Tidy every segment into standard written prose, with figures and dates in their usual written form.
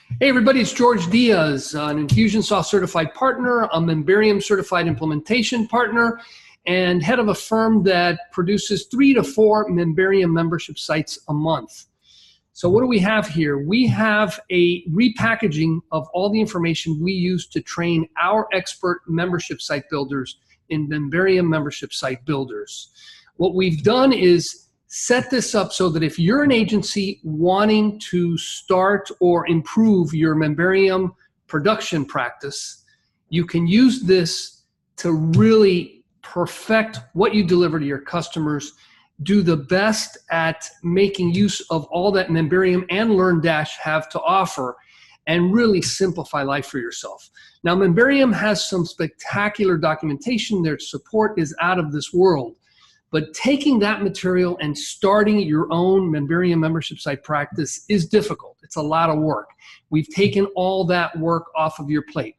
Hey everybody, it's George Diaz, an Infusionsoft certified partner, a Memberium certified implementation partner, and head of a firm that produces 3 to 4 Memberium membership sites a month. So what do we have here? We have a repackaging of all the information we use to train our expert membership site builders in Memberium membership site builders. What we've done is set this up so that if you're an agency wanting to start or improve your Memberium production practice, you can use this to really perfect what you deliver to your customers, do the best at making use of all that Memberium and LearnDash have to offer, and really simplify life for yourself. Now, Memberium has some spectacular documentation. Their support is out of this world. But taking that material and starting your own Memberium membership site practice is difficult. It's a lot of work. We've taken all that work off of your plate.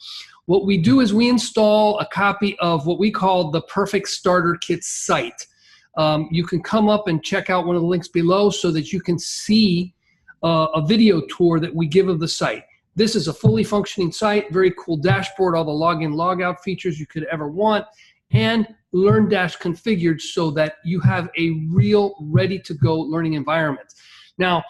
What we do is we install a copy of what we call the Perfect Starter Kit site. You can come up and check out one of the links below so that you can see a video tour that we give of the site. This is a fully functioning site, very cool dashboard, all the login, logout features you could ever want, and LearnDash configured so that you have a real ready-to-go learning environment. Now,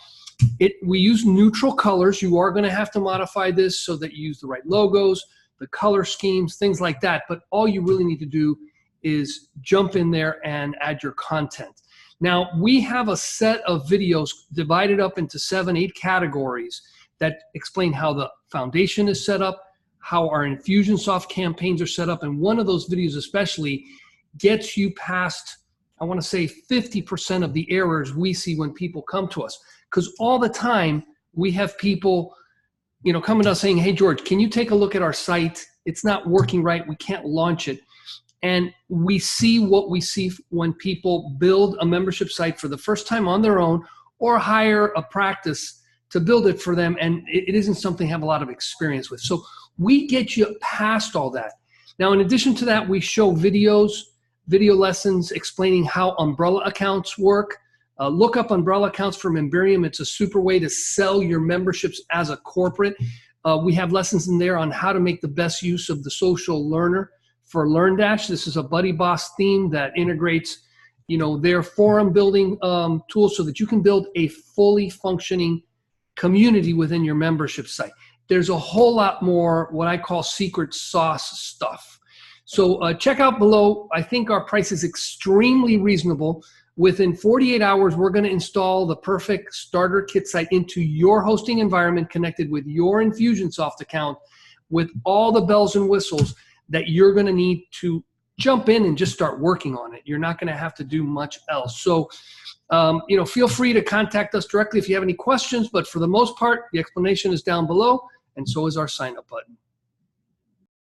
we use neutral colors. You are going to have to modify this so that you use the right logos, the color schemes, things like that. But all you really need to do is jump in there and add your content. Now, we have a set of videos divided up into 7, 8 categories that explain how the foundation is set up, how our Infusionsoft campaigns are set up, and one of those videos especially gets you past, I want to say, 50% of the errors we see when people come to us. Because all the time we have people, coming to us saying, "Hey George, can you take a look at our site? It's not working right. We can't launch it." And we see what we see when people build a membership site for the first time on their own or hire a practice to build it for them, and it isn't something they have a lot of experience with. So we get you past all that. Now, in addition to that, we show video lessons explaining how umbrella accounts work. Look up umbrella accounts for Memberium. It's a super way to sell your memberships as a corporate. We have lessons in there on how to make the best use of the social learner for LearnDash. This is a Buddy Boss theme that integrates, their forum building tools so that you can build a fully functioning community within your membership site. There's a whole lot more what I call secret sauce stuff. So check out below. I think our price is extremely reasonable. Within 48 hours, we're going to install the Perfect Starter Kit site into your hosting environment connected with your Infusionsoft account with all the bells and whistles that you're going to need to jump in and just start working on it. You're not going to have to do much else. So, feel free to contact us directly if you have any questions, but for the most part, the explanation is down below, and so is our sign up button.